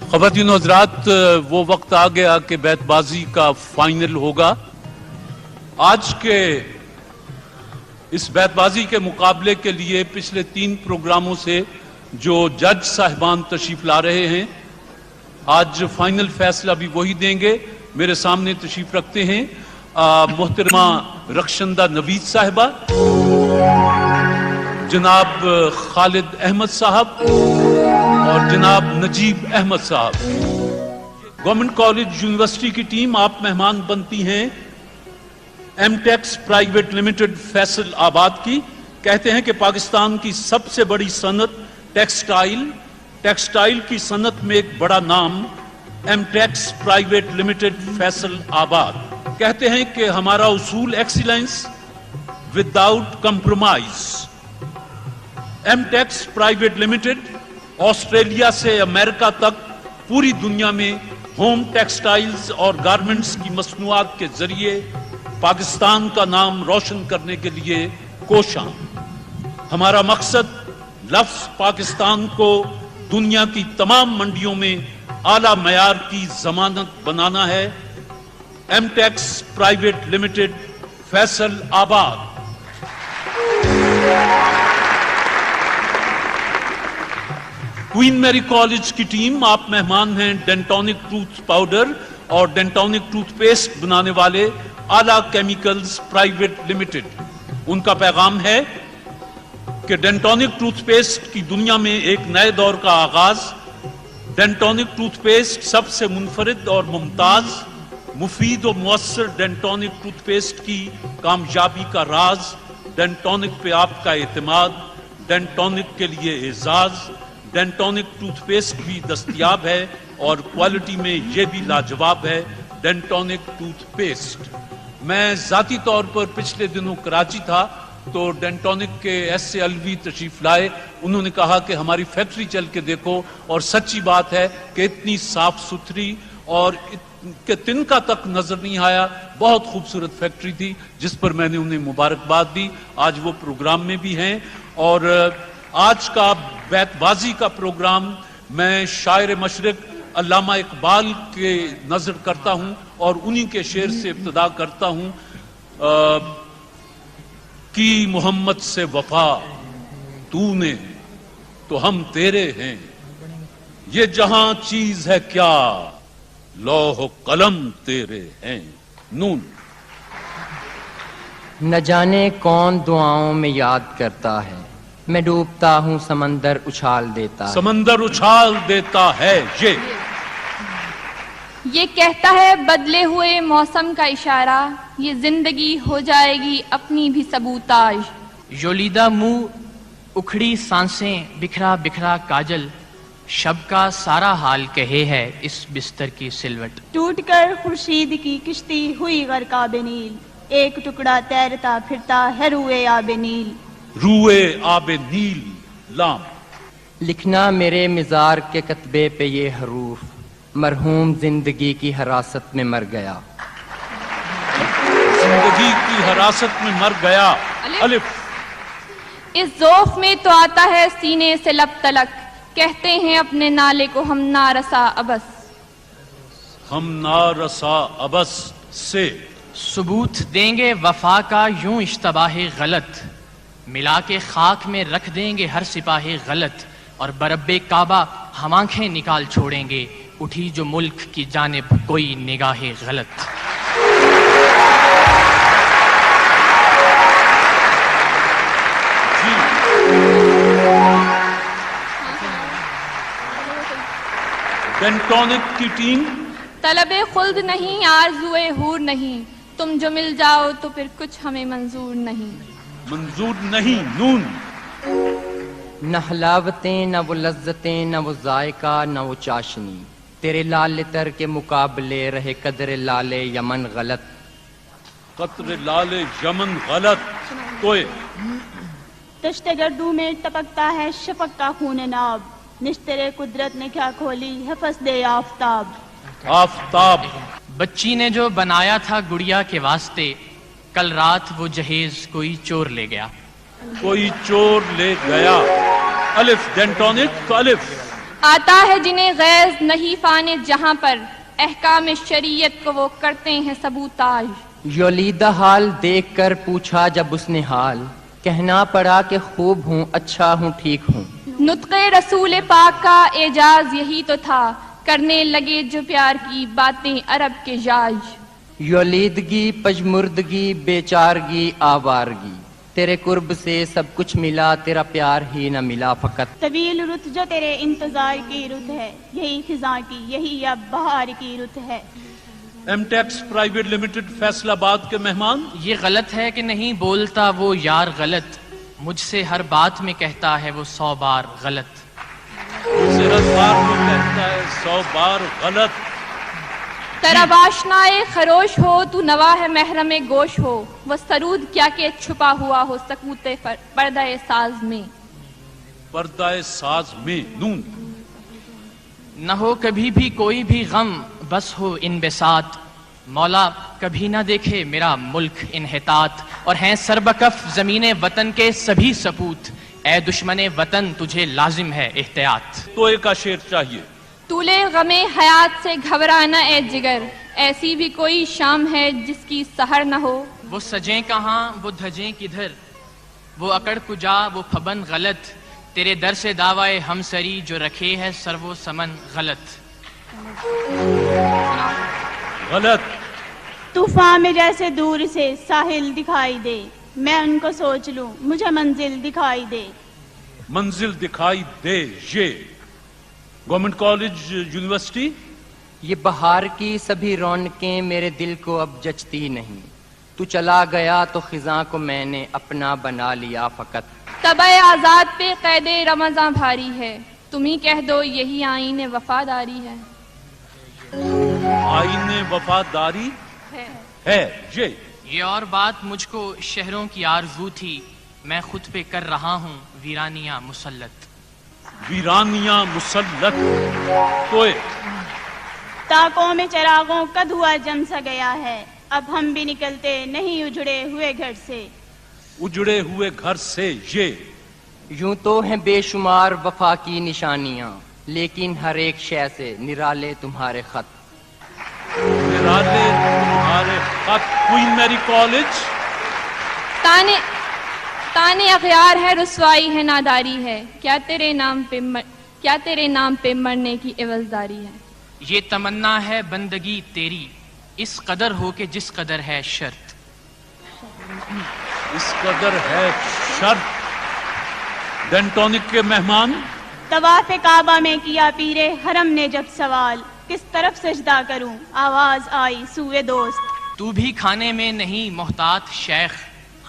خواتین و حضرات، وہ وقت آ گیا کہ بیت بازی کا فائنل ہوگا. آج کے اس بیت بازی کے مقابلے کے لیے پچھلے 3 پروگراموں سے جو جج صاحبان تشریف لا رہے ہیں، آج فائنل فیصلہ بھی وہی دیں گے. میرے سامنے تشریف رکھتے ہیں محترمہ رخشندہ نوید صاحبہ، جناب خالد احمد صاحب اور جناب نجیب احمد صاحب. گورنمنٹ کالج یونیورسٹی کی ٹیم آپ مہمان بنتی ہیں M Tex private limited Faisalabad کی. کہتے ہیں کہ پاکستان کی سب سے بڑی صنعت ٹیکسٹائل کی صنعت میں ایک بڑا نام M Tex private limited Faisalabad. کہتے ہیں کہ ہمارا اصول excellence without compromise. M Tex private limited Australia سے امریکہ تک پوری دنیا میں ہوم ٹیکسٹائلز اور گارمنٹس کی مصنوعات کے ذریعے پاکستان کا نام روشن کرنے کے لیے کوشاں. ہمارا مقصد لفظ پاکستان کو دنیا کی تمام منڈیوں میں اعلیٰ معیار کی ضمانت بنانا ہے. M Tex private limited Faisalabad. Queen میری کالج کی ٹیم آپ مہمان ہیں ڈینٹونک ٹوتھ پاؤڈر اور ڈینٹونک ٹوتھ پیسٹ بنانے والے اعلیٰ کیمیکلز پرائیویٹ لمیٹڈ. ان کا پیغام ہے کہ ڈینٹونک ٹوتھ پیسٹ کی دنیا میں ایک نئے دور کا آغاز. ڈینٹونک ٹوتھ پیسٹ سب سے منفرد اور ممتاز، مفید و مؤثر ڈینٹونک ٹوتھ پیسٹ کی کامیابی کا راز. ڈینٹونک پہ آپ کا اعتماد، ڈینٹونک کے لیے اعزاز. ڈینٹونک ٹوتھ پیسٹ بھی دستیاب ہے اور کوالٹی میں یہ بھی لاجواب ہے. ڈینٹونک ٹوتھ پیسٹ. میں ذاتی طور پر پچھلے دنوں کراچی تھا تو ڈینٹونک کے ایس اے الوی تشریف لائے. انہوں نے کہا کہ ہماری فیکٹری چل کے دیکھو، اور سچی بات ہے کہ اتنی صاف ستھری اور کہ تنکا تک نظر نہیں آیا. بہت خوبصورت فیکٹری تھی جس پر میں نے انہیں مبارکباد دی. آج وہ پروگرام میں بھی ہیں. اور آج کا بیت بازی کا پروگرام میں شاعر مشرق علامہ اقبال کے نظر کرتا ہوں اور انہی کے شعر سے ابتدا کرتا ہوں. کی محمد سے وفا تو نے تو ہم تیرے ہیں، یہ جہاں چیز ہے کیا لوح و قلم تیرے ہیں. نون. نہ جانے کون دعاؤں میں یاد کرتا ہے، میں ڈوبتا ہوں سمندر اچھال دیتا ہے. سمندر اچھال دیتا ہے. یہ کہتا ہے بدلے ہوئے موسم کا اشارہ، یہ زندگی ہو جائے گی اپنی بھی سبوتاژ. یولیدہ منہ اکھڑی سانسیں بکھرا بکھرا کاجل، شب کا سارا حال کہے ہے اس بستر کی سلوٹ. ٹوٹ کر خورشید کی کشتی ہوئی غرق آب نیل، ایک ٹکڑا تیرتا پھرتا ہے روئے آب نیل. روئے آب نیل. لام. لکھنا میرے مزار کے کتبے پہ یہ حروف، مرحوم زندگی کی حراست میں مر گیا. زندگی کی حراست میں مر گیا. الف. اس ذوف میں تو آتا ہے سینے سے لب تلک، کہتے ہیں اپنے نالے کو ہم نارسا ابس. ہم نارسا ابس سے. ثبوت دیں گے وفا کا یوں اشتباہ غلط، ملا کے خاک میں رکھ دیں گے ہر سپاہ غلط، اور برب کعبہ ہم آنکھیں نکال چھوڑیں گے اٹھی جو ملک کی جانب کوئی نگاہ غلط. ڈینٹونک کی ٹیم. طلب خلد نہیں آرزوئے حور نہیں، تم جو مل جاؤ تو پھر کچھ ہمیں منظور نہیں. منظور نہیں. نون. نہ حلاوتیں نہ وہ لذتیں نہ وہ ذائقہ نہ وہ چاشنی، تیرے لال تر کے مقابلے رہے قدر لال یمن غلط. قطر لال یمن غلط. کوئے. دشت گردوں میں ٹپکتا ہے شفق کا خون ناب، نشترے قدرت نے کیا کھولی ہے فصد آفتاب. آفتاب. بچی نے جو بنایا تھا گڑیا کے واسطے، کل رات وہ جہیز کوئی چور لے گیا. کوئی چور لے گیا. الف. ڈینٹونک. الف. آتا ہے جنہیں غیظ نہیں فانے جہاں پر، احکام شریعت کو وہ کرتے ہیں سبوتاژ۔ یولیدہ حال دیکھ کر پوچھا جب اس نے حال، کہنا پڑا کہ خوب ہوں، اچھا ہوں، ٹھیک ہوں۔ نطق رسول پاک کا اعجاز یہی تو تھا، کرنے لگے جو پیار کی باتیں عرب کے جاج۔ یولیدگی، پژمردگی، بیچارگی، آوارگی، تیرے قرب سے سب کچھ ملا، تیرا پیار ہی نہ ملا فقط۔ طویل رت جو تیرے انتظار کی رت ہے، یہی خزاں کی، یہی اب بہار کی رت ہے۔ M Tex private limited Faisalabad کے مہمان، یہ غلط ہے کہ نہیں بولتا وہ یار غلط، مجھ سے ہر بات میں کہتا ہے وہ 100 بار غلط۔ اسے ہر بار کو کہتا ہے 100 بار غلط۔ طرب آشنائے خروش ہو تو نواح محرم گوش ہو، وہ سرود کیا کہ چھپا ہوا ہو سکوت پردہ ساز میں۔ پردہ ساز میں نون، نہ ہو کبھی بھی کوئی بھی غم، بس ہو ان بساط، مولا کبھی نہ دیکھے میرا ملک انحطاط، اور ہیں سربکف زمین وطن کے سبھی سپوت، اے دشمن وطن تجھے لازم ہے احتیاط۔ تو ایک کا شعر چاہیے۔ طولے غم حیات سے گھبرانا اے جگر، ایسی بھی کوئی شام ہے جس کی سحر نہ ہو۔ وہ سجیں کہاں وہ دھجیں کدھر، وہ اکڑ کجا وہ پھبن غلط، تیرے در سے دعوائے ہم سری جو رکھے ہے سر و سمن غلط۔ غلط۔ طوفان میں جیسے دور سے ساحل دکھائی دے، میں ان کو سوچ لوں مجھے منزل دکھائی دے۔ منزل دکھائی دے، یہ گورنمنٹ کالج یونیورسٹی۔ یہ بہار کی سبھی رونقیں میرے دل کو اب جچتی نہیں، تو چلا گیا تو خزاں کو میں نے اپنا بنا لیا فقط۔ طبع آزاد پہ قید رمضاں بھاری ہے، تم ہی کہہ دو یہی آئین وفاداری ہے۔ آئین وفاداری ہے، یہ اور بات مجھ کو شہروں کی آرزو تھی، میں خود پہ کر رہا ہوں ویرانیاں مسلط۔ ویرانیاں مسلط۔ تو تاکوں میں چراغوں کا دھواں جم سا گیا ہے، اب ہم بھی نکلتے نہیں اجڑے ہوئے گھر سے۔ اجڑے ہوئے گھر سے، یہ یوں تو ہیں بے شمار وفا کی نشانیاں، لیکن ہر ایک شے سے نرالے تمہارے خط۔ نرالے تمہارے خط۔ کوئین میری کالج۔ تانے اغیار ہے، رسوائی ہے، ناداری ہے، کیا تیرے نام پہ مرنے کی عوضداری ہے۔ یہ تمنا ہے بندگی تیری، اس قدر ہو کہ جس قدر ہے شرط۔ اس قدر ہے شرط۔ ڈینٹونک کے مہمان، طواف کعبہ میں کیا پیرے حرم نے جب سوال، کس طرف سجدہ کروں، آواز آئی سوئے دوست۔ تو بھی کھانے میں نہیں محتاط شیخ،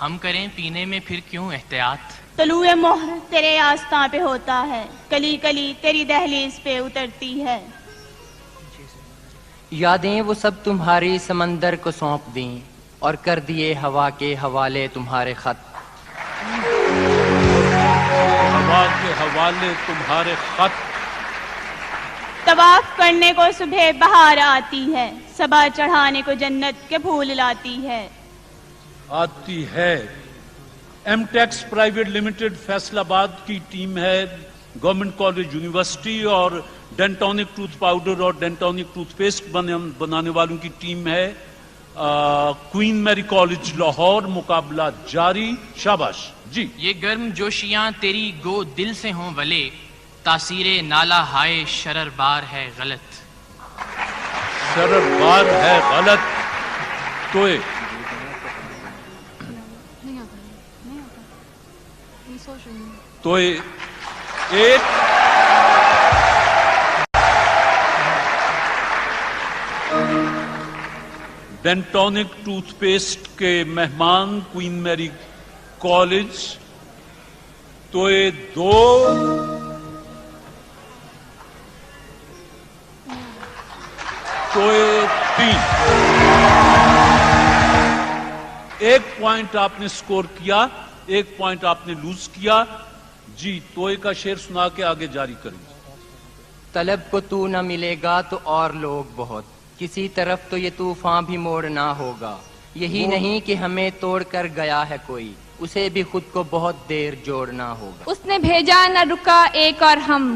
ہم کریں پینے میں پھر کیوں احتیاط۔ طلوع مہر تیرے آستاں پہ ہوتا ہے، کلی کلی تیری دہلیز پہ اترتی ہے۔ یادیں وہ سب تمہاری سمندر کو سونپ دیں، اور کر دیے ہوا کے حوالے تمہارے خط۔ ہوا کے حوالے تمہارے خط۔ طواف کرنے کو صبح بہار آتی ہے، صبا چڑھانے کو جنت کے پھول لاتی ہے۔ آتی ہے۔ M Tex private limited Faisalabad کی ٹیم ہے، گورنمنٹ کالج یونیورسٹی اور ڈینٹونک ٹوتھ پاؤڈر اور ڈینٹونک ٹوتھ پیسٹ بنانے والوں کی ٹیم ہے، کوئین میری کالج لاہور۔ مقابلہ جاری، شاباش جی۔ یہ گرم جوشیاں تیری گو دل سے ہوں ولے، تاثیر نالا ہائے شرر بار ہے غلط۔ شرر بار ہے غلط۔ تو ایک ڈینٹونک ٹوتھ پیسٹ کے مہمان کوئین میری کالج، تو دو تو تین۔ ایک پوائنٹ آپ نے سکور کیا، ایک پوائنٹ آپ نے لوز کیا جی۔ توئے کا شعر سنا کے آگے جاری کریں۔ طلب کو تو نہ ملے گا تو اور لوگ بہت، کسی طرف تو یہ طوفان بھی موڑنا ہوگا، یہی نہیں کہ ہمیں توڑ کر گیا ہے کوئی، اسے بھی خود کو بہت دیر جوڑنا ہوگا۔ اس نے بھیجا نہ رکا ایک اور ہم،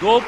2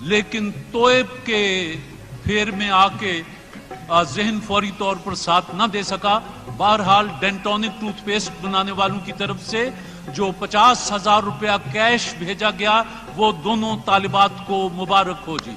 لیکن توئب کے پھیر میں آ کے ذہن فوری طور پر ساتھ نہ دے سکا. بہرحال ڈینٹونک ٹوتھ پیسٹ بنانے والوں کی طرف سے جو 50,000 روپیہ کیش بھیجا گیا وہ دونوں طالبات کو مبارک ہو جی.